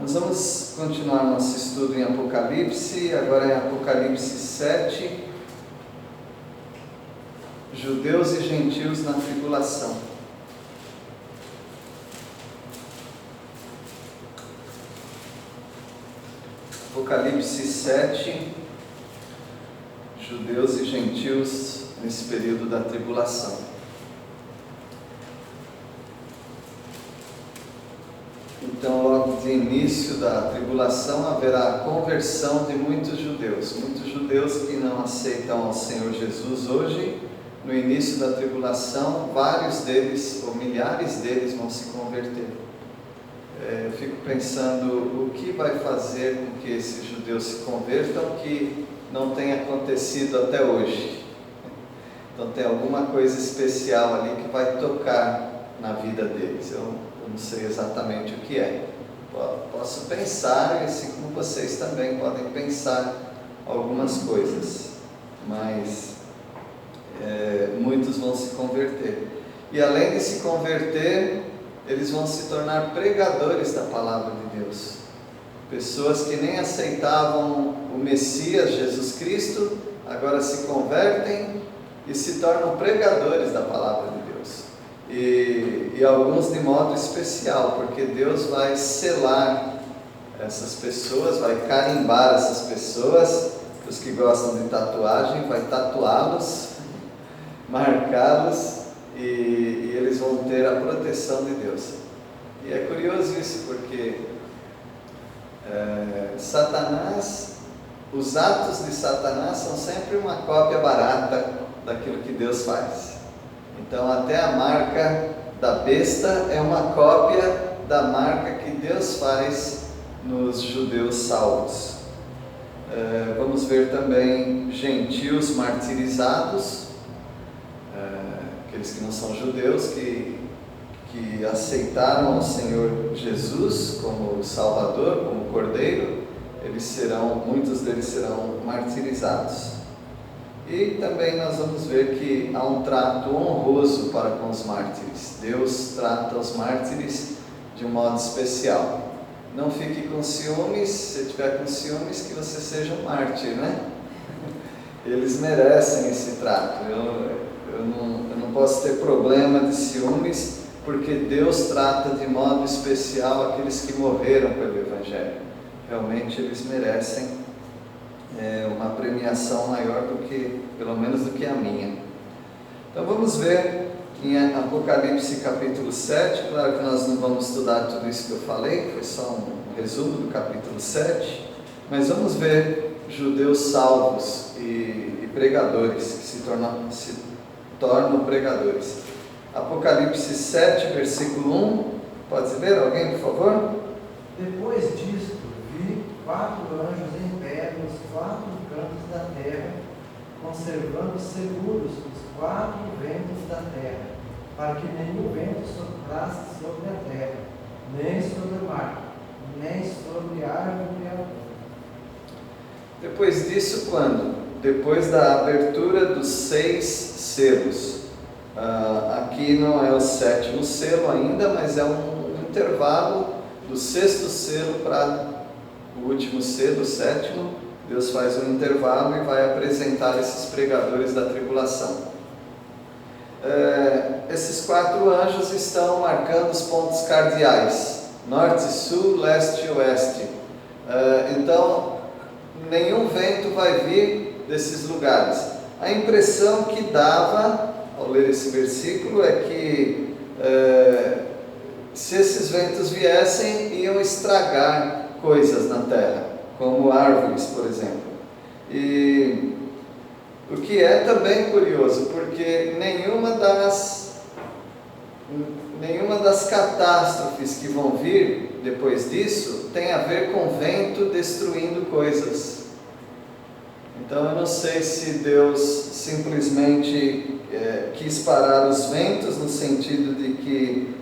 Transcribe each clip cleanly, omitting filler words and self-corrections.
Nós vamos continuar nosso estudo em Apocalipse, agora é Apocalipse 7, Judeus e Gentios na Tribulação. Apocalipse 7, Judeus e Gentios nesse período da tribulação. Então, logo de início da tribulação, haverá a conversão de muitos judeus que não aceitam ao Senhor Jesus hoje. No início da tribulação, vários deles, ou milhares deles, vão se converter. Eu fico pensando o que vai fazer com que esses judeus se convertam que não tenha acontecido até hoje. Então tem alguma coisa especial ali que vai tocar na vida deles. Eu não sei exatamente o que é. Posso pensar, e assim como vocês também podem pensar algumas coisas, mas muitos vão se converter. E além de se converter, eles vão se tornar pregadores da palavra de Deus. Pessoas que nem aceitavam o Messias, Jesus Cristo, agora se convertem e se tornam pregadores da palavra de Deus. E alguns de modo especial, porque Deus vai selar essas pessoas, vai carimbar essas pessoas. Os que gostam de tatuagem, vai tatuá-los, marcá-los, e eles vão ter a proteção de Deus. E é curioso isso, porque Satanás, os atos de Satanás são sempre uma cópia barata daquilo que Deus faz. Então até a marca da besta é uma cópia da marca que Deus faz nos judeus salvos. Vamos ver também gentios martirizados, aqueles que não são judeus, que aceitaram o Senhor Jesus como Salvador, como Cordeiro. Muitos deles serão martirizados. E também nós vamos ver que há um trato honroso para com os mártires. Deus trata os mártires de um modo especial. Não fique com ciúmes, se tiver com ciúmes, que você seja um mártir, né? Eles merecem esse trato. Eu não posso ter problema de ciúmes, porque Deus trata de modo especial aqueles que morreram pelo Evangelho. Realmente eles merecem uma premiação maior pelo menos do que a minha. Então vamos ver em Apocalipse capítulo 7, claro que nós não vamos estudar tudo isso que eu falei, foi só um resumo do capítulo 7, mas vamos ver judeus salvos e pregadores, que se tornam pregadores. Apocalipse 7, versículo 1, pode ler alguém, por favor? Depois disto, vi 4 anjos em pé nos 4 cantos da terra, conservando seguros os 4 ventos da terra, para que nenhum vento soprasse sobre a terra, nem sobre o mar, nem sobre a árvore alguma. Depois disso, quando? Depois da abertura dos 6 selos. Aqui não é o 7º selo ainda, mas é um intervalo do 6º selo para o último selo, o 7º. Deus faz um intervalo e vai apresentar esses pregadores da tribulação. Esses 4 anjos estão marcando os pontos cardeais: norte, sul, leste e oeste. Então, nenhum vento vai vir desses lugares. A impressão que dava ao ler esse versículo é que se esses ventos viessem, iam estragar coisas na terra, como árvores, por exemplo. E o que é também curioso, porque nenhuma das catástrofes que vão vir depois disso tem a ver com vento destruindo coisas. Então eu não sei se Deus simplesmente quis parar os ventos, no sentido de que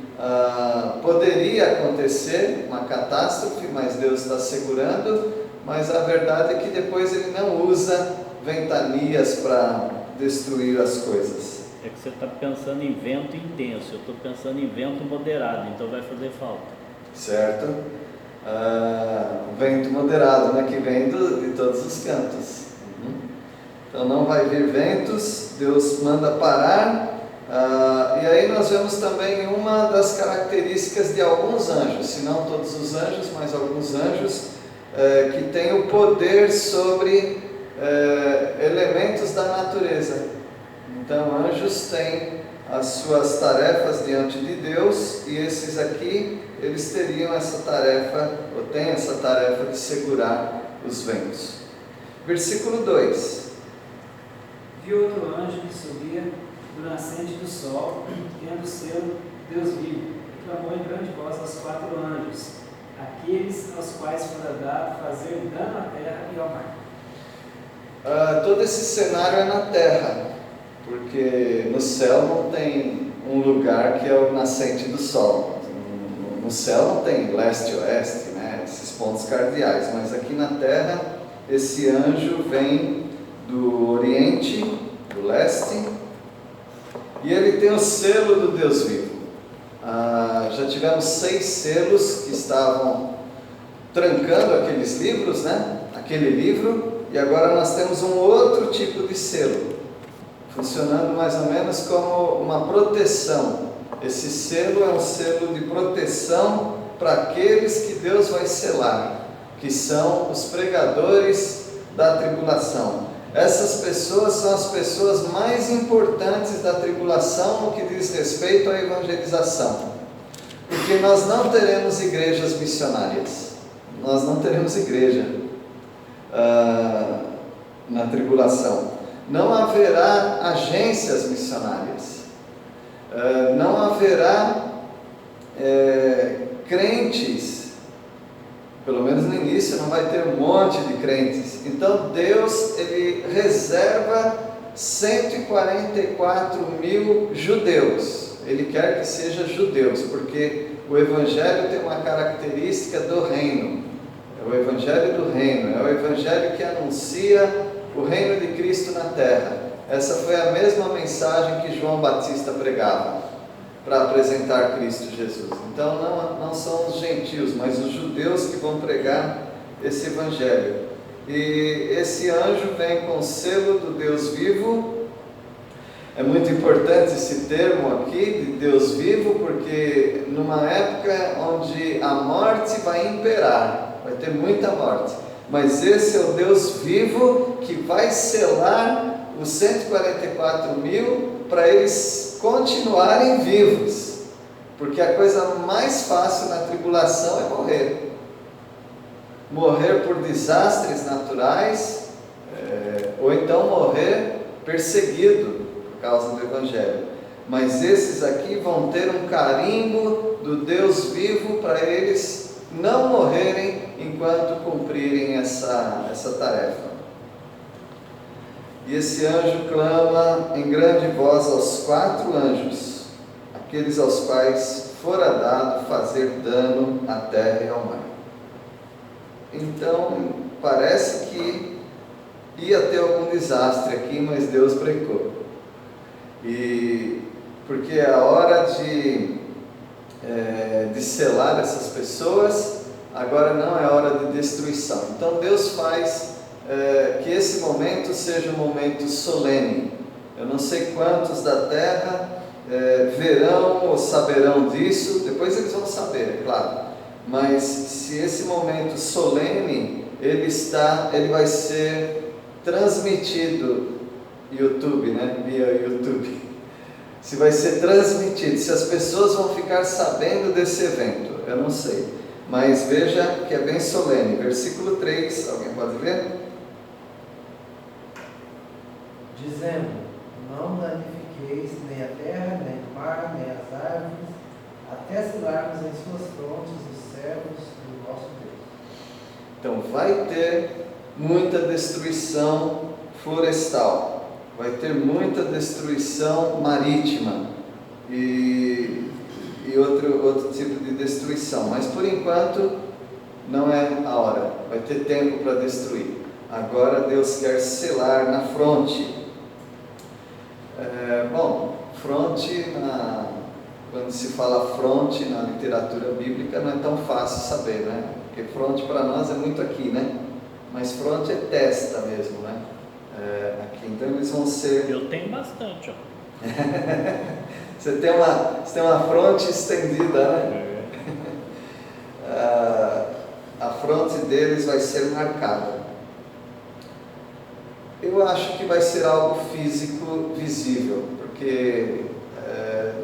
poderia acontecer uma catástrofe, mas Deus está segurando. Mas a verdade é que depois Ele não usa ventanias para destruir as coisas. É que você está pensando em vento intenso, eu estou pensando em vento moderado, então vai fazer falta. Certo? vento moderado, né, que vem de todos os cantos. Então não vai vir ventos, Deus manda parar. E aí nós vemos também uma das características de alguns anjos, se não todos os anjos, mas alguns anjos que têm o poder sobre elementos da natureza. Então anjos têm as suas tarefas diante de Deus, e esses aqui, eles teriam essa tarefa, ou têm essa tarefa de segurar os ventos. Versículo 2. Vi outro anjo que subia do nascente do sol, tendo o selo Deus vivo, e clamou em grande voz aos 4 anjos, aqueles aos quais fora dado fazer dano à terra e ao mar. Todo esse cenário é na terra, porque no céu não tem um lugar que é o nascente do sol. No céu não tem leste e oeste, né, esses pontos cardeais, mas aqui na terra esse anjo vem do oriente, do leste, e ele tem o selo do Deus vivo. Já tivemos 6 selos que estavam trancando aqueles livros, né, aquele livro, e agora nós temos um outro tipo de selo, funcionando mais ou menos como uma proteção. Esse selo é um selo de proteção para aqueles que Deus vai selar, que são os pregadores da tribulação. Essas pessoas são as pessoas mais importantes da tribulação no que diz respeito à evangelização, porque nós não teremos igrejas missionárias, nós não teremos igreja na tribulação, não haverá agências missionárias, não haverá crentes, pelo menos no início não vai ter um monte de crentes. Então Deus, ele reserva 144 mil judeus. Ele quer que sejam judeus, porque o Evangelho tem uma característica do reino. É o Evangelho do reino, é o Evangelho que anuncia o reino de Cristo na terra. Essa foi a mesma mensagem que João Batista pregava para apresentar Cristo Jesus. Então não são os gentios, mas os judeus que vão pregar esse Evangelho. E esse anjo vem com o selo do Deus vivo. É muito importante esse termo aqui, de Deus vivo, porque numa época onde a morte vai imperar, vai ter muita morte, mas esse é o Deus vivo que vai selar os 144 mil para eles continuarem vivos, porque a coisa mais fácil na tribulação é morrer por desastres naturais, ou então morrer perseguido por causa do Evangelho. Mas esses aqui vão ter um carimbo do Deus vivo para eles não morrerem enquanto cumprirem essa tarefa. E esse anjo clama em grande voz aos 4 anjos, aqueles aos quais fora dado fazer dano à terra e ao mar. Então, parece que ia ter algum desastre aqui, mas Deus brecou. Porque é a hora de selar essas pessoas, agora não é hora de destruição. Então Deus faz que esse momento seja um momento solene. Eu não sei quantos da terra verão ou saberão disso, depois eles vão saber, é claro, mas se esse momento solene, ele vai ser transmitido YouTube, né? Via YouTube. Se vai ser transmitido, se as pessoas vão ficar sabendo desse evento, eu não sei, mas veja que é bem solene. Versículo 3, alguém pode ver? Dizendo: não danifiqueis nem a terra, nem o mar, nem as árvores, até selarmos em suas frontes os servos do nosso Deus. Então vai ter muita destruição florestal, vai ter muita destruição marítima e outro tipo de destruição, mas por enquanto não é a hora, vai ter tempo para destruir. Agora Deus quer selar na fronte. Fronte, quando se fala fronte na literatura bíblica, não é tão fácil saber, né? porque fronte para nós é muito aqui, né? Mas fronte é testa mesmo, né? Aqui, então eles vão ser... Eu tenho bastante, ó. Você tem uma fronte estendida, né? A fronte deles vai ser marcada. Eu acho que vai ser algo físico visível, porque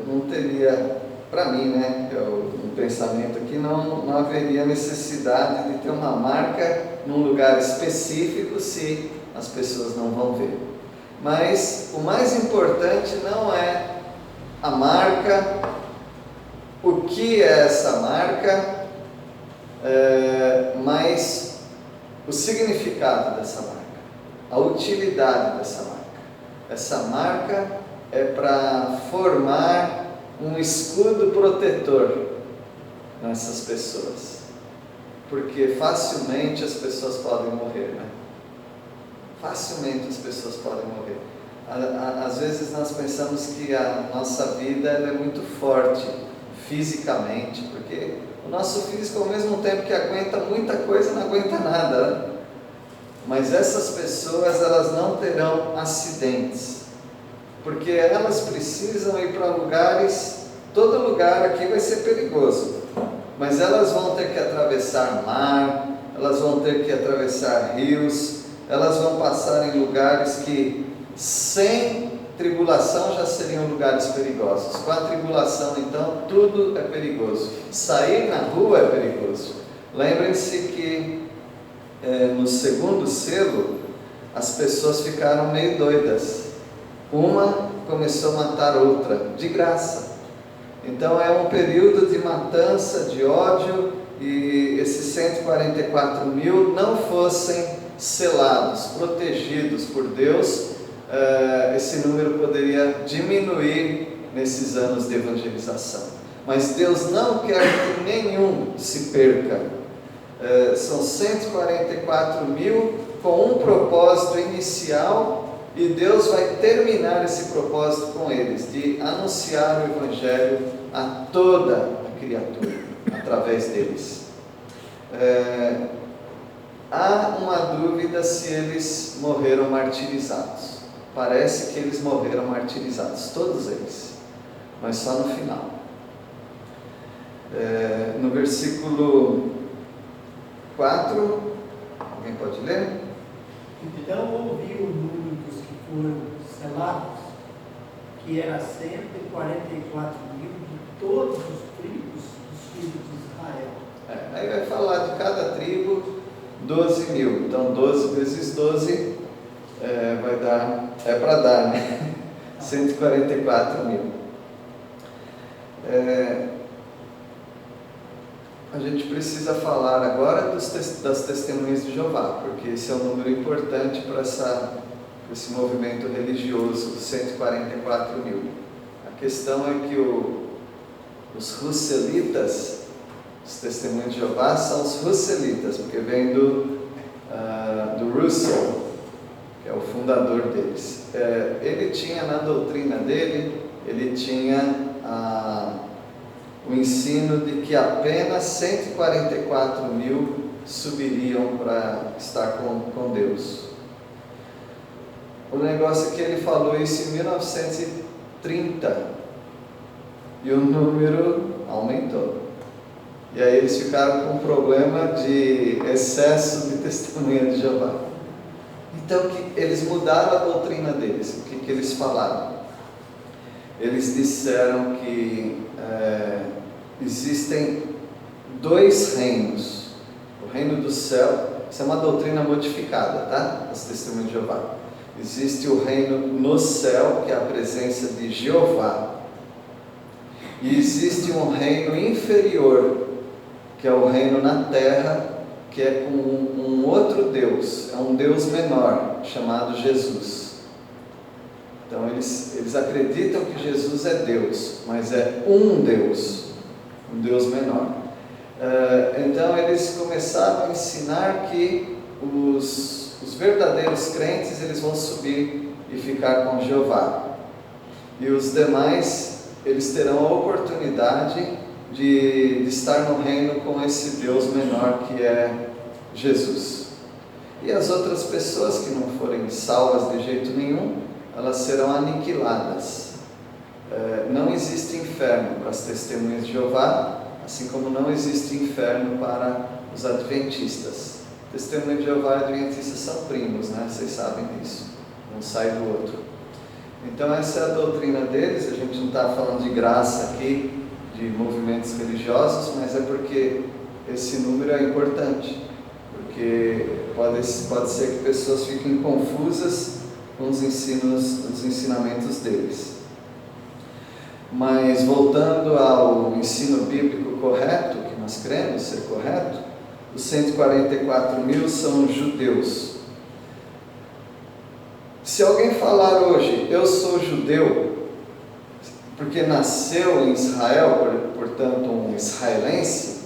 não teria, para mim, né, um pensamento aqui, não haveria necessidade de ter uma marca num lugar específico se as pessoas não vão ver. Mas o mais importante não é a marca, o que é essa marca, mas o significado dessa marca, a utilidade dessa marca. Essa marca é para formar um escudo protetor nessas pessoas, porque facilmente as pessoas podem morrer, né? Facilmente as pessoas podem morrer. Às vezes nós pensamos que a nossa vida ela é muito forte fisicamente, porque o nosso físico, ao mesmo tempo que aguenta muita coisa, não aguenta nada, né? Mas essas pessoas, elas não terão acidentes, porque elas precisam ir para lugares, todo lugar aqui vai ser perigoso, mas elas vão ter que atravessar mar, elas vão ter que atravessar rios, elas vão passar em lugares que sem tribulação já seriam lugares perigosos. Com a tribulação, então, tudo é perigoso. Sair na rua é perigoso. Lembrem-se que no segundo selo, as pessoas ficaram meio doidas. Uma começou a matar outra, de graça. Então é um período de matança, de ódio, e esses 144 mil não fossem selados, protegidos por Deus, esse número poderia diminuir nesses anos de evangelização. Mas Deus não quer que nenhum se perca. São 144 mil com um propósito inicial, e Deus vai terminar esse propósito com eles, de anunciar o Evangelho a toda a criatura, através deles. Há uma dúvida se eles morreram martirizados. Parece que eles morreram martirizados, todos eles, mas só no final. No versículo 4, alguém pode ler? Então ouviu o número dos que foram selados, que era 144 mil de todos os tribos dos filhos de Israel. Aí vai falar de cada tribo 12 mil, então 12 vezes 12 vai dar, para dar, né? 144 mil. A gente precisa falar agora das testemunhas de Jeová, porque esse é um número importante para esse movimento religioso, 144 mil. A questão é que os russelitas, os testemunhos de Jeová são os russelitas, porque vem do Russell, que é o fundador deles. Ele tinha na doutrina dele, ele tinha o ensino de que apenas 144 mil subiriam para estar com Deus. O negócio é que ele falou isso em 1930 e o número aumentou. E aí eles ficaram com um problema de excesso de testemunha de Jeová. Então eles mudaram a doutrina deles. O que eles falaram? Eles disseram que existem dois reinos. O reino do céu, isso é uma doutrina modificada, tá? As testemunhas de Jeová. Existe o reino no céu, que é a presença de Jeová. E existe um reino inferior, que é o reino na terra, que é com um outro Deus, é um Deus menor, chamado Jesus. Então eles acreditam que Jesus é Deus, mas é um Deus menor. Então eles começaram a ensinar que os verdadeiros crentes, eles vão subir e ficar com Jeová. E os demais, eles terão a oportunidade de estar no reino com esse Deus menor que é Jesus. E as outras pessoas que não forem salvas de jeito nenhum, elas serão aniquiladas. Não existe inferno para as testemunhas de Jeová, assim como não existe inferno para os adventistas. Testemunha de Jeová e adventistas são primos, né? Vocês sabem disso, um sai do outro. Então essa é a doutrina deles. A gente não está falando de graça aqui, de movimentos religiosos, mas é porque esse número é importante, porque pode ser que pessoas fiquem confusas com os ensinamentos deles. Mas voltando ao ensino bíblico correto, que nós cremos ser correto, os 144 mil são judeus. Se alguém falar hoje, eu sou judeu, porque nasceu em Israel, portanto um israelense,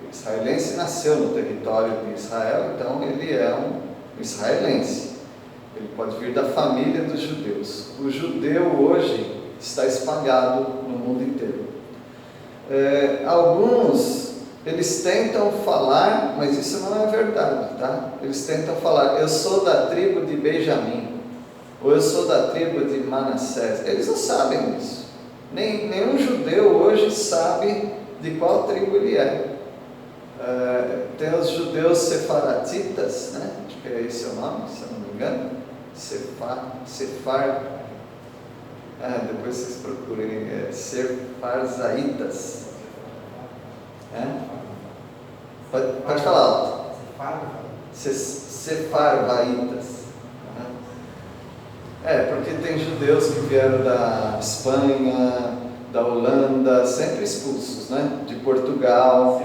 o israelense nasceu no território de Israel, então ele é um israelense. Ele pode vir da família dos judeus. O judeu hoje está espalhado no mundo inteiro. Alguns, eles tentam falar, mas isso não é verdade, tá? Eles tentam falar, eu sou da tribo de Benjamim, ou eu sou da tribo de Manassés. Eles não sabem disso. Nenhum judeu hoje sabe de qual tribo ele é. Tem os judeus sefaraditas, né? Acho que é esse o nome, se eu não me engano. Depois vocês procurem, sefarzaitas. Pode falar alto. Sefarvaitas. Porque tem judeus que vieram da Espanha, da Holanda, sempre expulsos, né? De Portugal.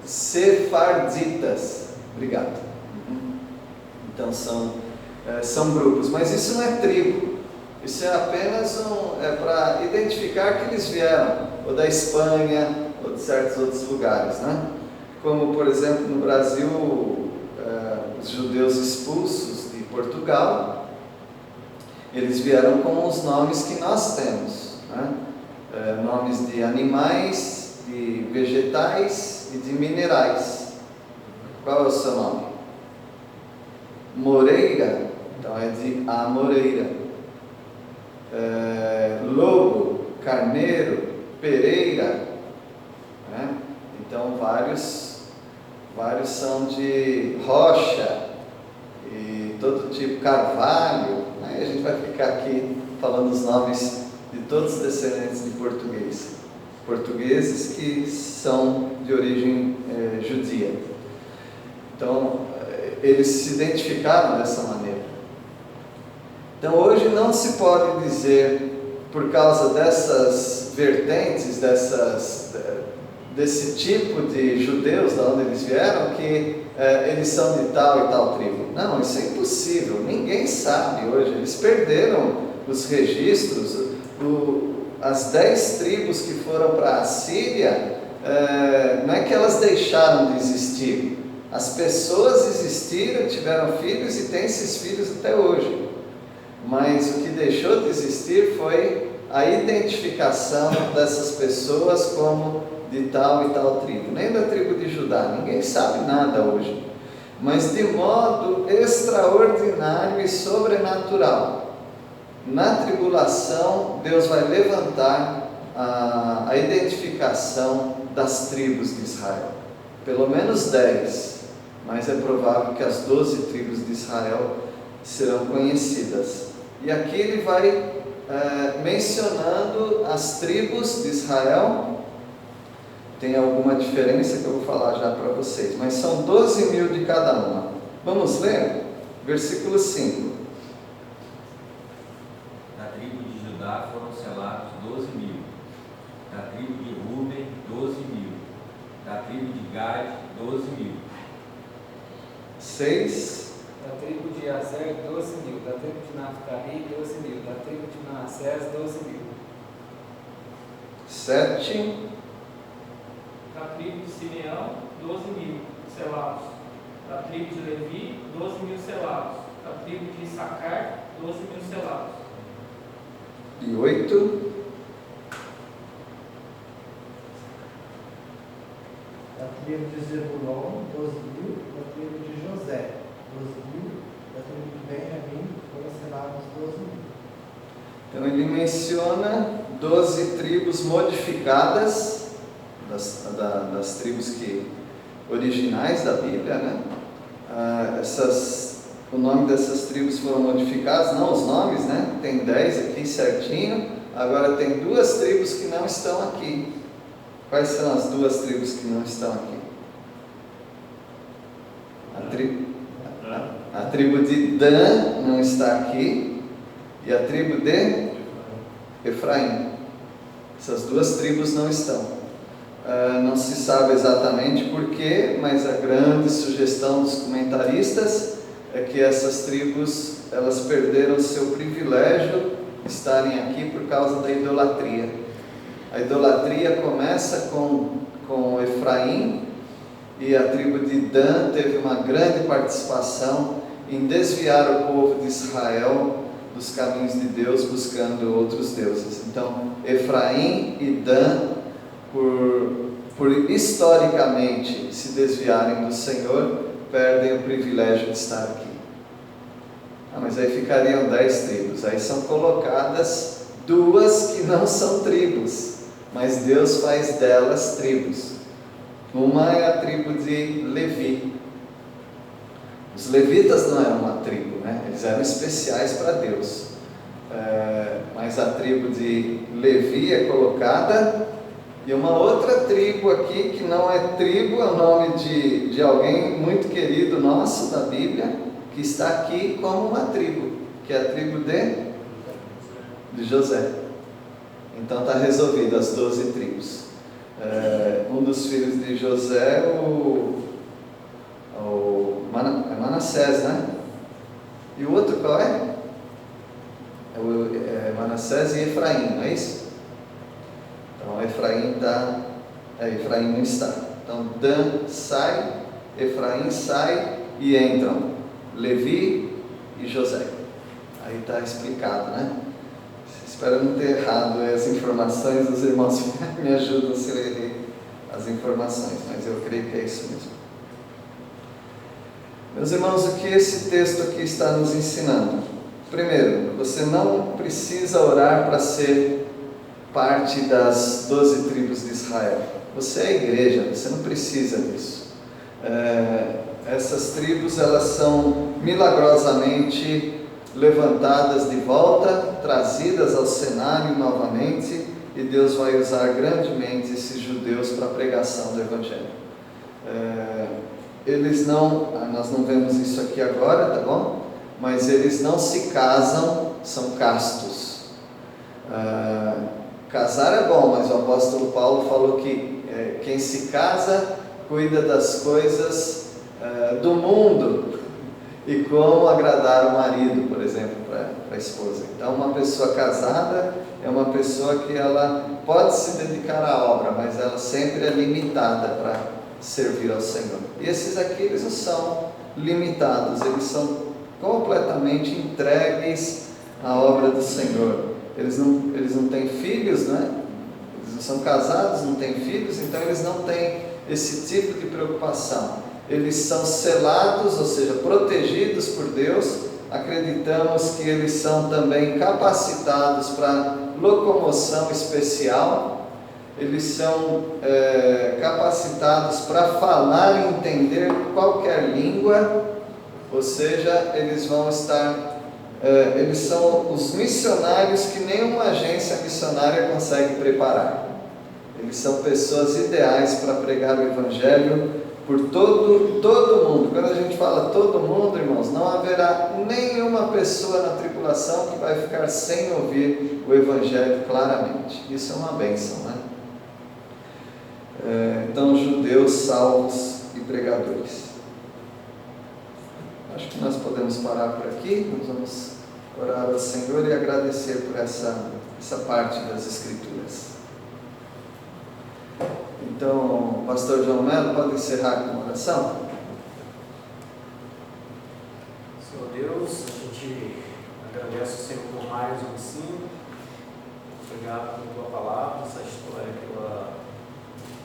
Sefarditas. Obrigado. Então são grupos, mas isso não é tribo. Isso é apenas para identificar que eles vieram ou da Espanha ou de certos outros lugares, né? Como por exemplo no Brasil, os judeus expulsos de Portugal, eles vieram com os nomes que nós temos, né? Nomes de animais, de vegetais e de minerais. Qual é o seu nome? Moreira, então é de Amoreira. Lobo, Carneiro, Pereira, né? Então vários são de Rocha e todo tipo, Carvalho, né? A gente vai ficar aqui falando os nomes de todos os descendentes de portugueses que são de origem judia. Então eles se identificaram dessa maneira. Então hoje não se pode dizer, por causa dessas vertentes, desse tipo de judeus, de onde eles vieram, que eles são de tal e tal tribo. Não, isso é impossível, ninguém sabe hoje. Eles perderam os registros. As 10 tribos que foram para a Síria, não é que elas deixaram de existir. As pessoas existiram, tiveram filhos e têm esses filhos até hoje. Mas o que deixou de existir foi a identificação dessas pessoas como de tal e tal tribo. Nem da tribo de Judá, ninguém sabe nada hoje. Mas de modo extraordinário e sobrenatural, na tribulação, Deus vai levantar a identificação das tribos de Israel. Pelo menos 10. Mas é provável que as 12 tribos de Israel serão conhecidas. E aqui ele vai mencionando as tribos de Israel. Tem alguma diferença que eu vou falar já para vocês, mas são 12 mil de cada uma. Vamos ler? Versículo 5. Da tribo de Judá foram selados 12 mil. Da tribo de Ruben, 12 mil. Da tribo de Gad, 12 mil. 6. Da tribo de Azer, 12 mil. Da tribo de Naftali, 12 mil. Da tribo de Manassés, 12 mil. 7. Da tribo de Simeão, 12 mil selados. Da tribo de Levi, 12 mil selados. Da tribo de Issacar, 12 mil selados. E 8. tribo de Zebulon, 12.000, da tribo de José, 12.000, da tribo de Benjamim, foram selados 12.000. Então ele menciona 12 tribos modificadas das tribos originais da Bíblia, né? O nome dessas tribos foram modificados, não os nomes, né? Tem 10 aqui certinho, agora tem 2 tribos que não estão aqui. Quais são as 2 tribos que não estão aqui? A tribo de Dan não está aqui, e a tribo de Efraim. Essas 2 tribos não estão. Não se sabe exatamente porquê, mas a grande sugestão dos comentaristas é que essas tribos elas perderam seu privilégio de estarem aqui por causa da idolatria. A idolatria começa com Efraim, e a tribo de Dan teve uma grande participação em desviar o povo de Israel dos caminhos de Deus, buscando outros deuses. Então, Efraim e Dan, por historicamente se desviarem do Senhor, perdem o privilégio de estar aqui. Mas aí ficariam 10 tribos. Aí são colocadas 2 que não são tribos, mas Deus faz delas tribos. Uma é a tribo de Levi. Os levitas não eram uma tribo, né? Eles eram especiais para Deus. Mas a tribo de Levi é colocada, e uma outra tribo aqui, que não é tribo, é o nome de alguém muito querido nosso da Bíblia, que está aqui como uma tribo, que é a tribo de José. Então está resolvido as 12 tribos. Um dos filhos de José é Manassés, né? E o outro qual é? Manassés e Efraim, não é isso? Então Efraim não está. Então Dan sai, Efraim sai e entram Levi e José. Aí está explicado, né? Espero não ter errado as informações, os irmãos me ajudam se eu errei as informações, mas eu creio que é isso mesmo. Meus irmãos, o que esse texto aqui está nos ensinando? Primeiro, você não precisa orar para ser parte das 12 tribos de Israel. Você é a igreja, você não precisa disso. Essas tribos, elas são milagrosamente levantadas de volta, trazidas ao cenário novamente, e Deus vai usar grandemente esses judeus para a pregação do Evangelho. Nós não vemos isso aqui agora, tá bom? Mas eles não se casam, são castos. Casar é bom, mas o apóstolo Paulo falou que quem se casa cuida das coisas do mundo, e como agradar o marido, por exemplo, para a esposa. Então, uma pessoa casada é uma pessoa que ela pode se dedicar à obra, mas ela sempre é limitada para servir ao Senhor. E esses aqui, eles não são limitados, eles são completamente entregues à obra do Senhor. Eles não têm filhos, né? Eles não são casados, não têm filhos, então eles não têm esse tipo de preocupação. Eles são selados, ou seja, protegidos por Deus. Acreditamos que eles são também capacitados para locomoção especial. Eles são capacitados para falar e entender qualquer língua, ou seja, eles vão estar, eles são os missionários que nenhuma agência missionária consegue preparar. Eles são pessoas ideais para pregar o Evangelho por todo mundo. Quando a gente fala todo mundo, irmãos, não haverá nenhuma pessoa na tribulação que vai ficar sem ouvir o Evangelho claramente. Isso é uma bênção, né? Então, judeus, salvos e pregadores. Acho que nós podemos parar por aqui. Nós vamos orar ao Senhor e agradecer por essa parte das Escrituras. Então, o pastor João Melo pode encerrar com uma oração? Senhor Deus, a gente agradece o Senhor por mais um ensino. Obrigado pela tua palavra, essa história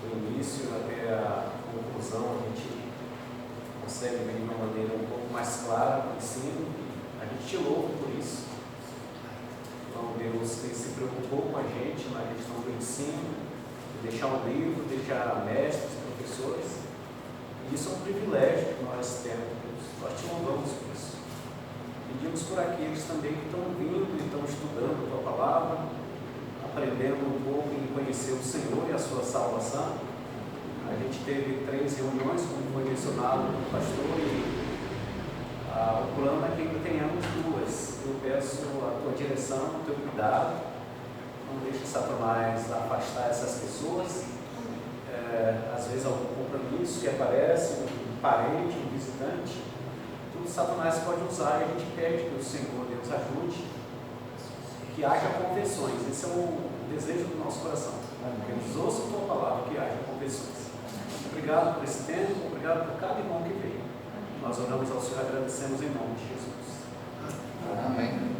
pelo início até a conclusão. consegue ver de uma maneira um pouco mais clara o ensino. A gente te louva por isso. Então, Deus se preocupou com a gente na questão do ensino, de deixar um livro, deixar mestres, professores. E isso é um privilégio que nós temos. Nós te louvamos por isso. Pedimos por aqueles também que estão vindo e estão estudando a tua palavra, aprendendo um pouco em conhecer o Senhor e a sua salvação. A gente teve 3 reuniões, como foi mencionado pelo pastor, e o plano é que ainda tenhamos 2. Eu peço a tua direção, o teu cuidado. Não deixe Satanás afastar essas pessoas. Às vezes algum compromisso que aparece, um parente, um visitante. Tudo Satanás pode usar, e a gente pede que o Senhor Deus ajude, que haja confessões. Esse é o desejo do nosso coração. Que eles ouçam a tua palavra, que haja confessões. Obrigado por esse tempo, obrigado por cada irmão que veio. Nós oramos ao Senhor e agradecemos em nome de Jesus. Amém.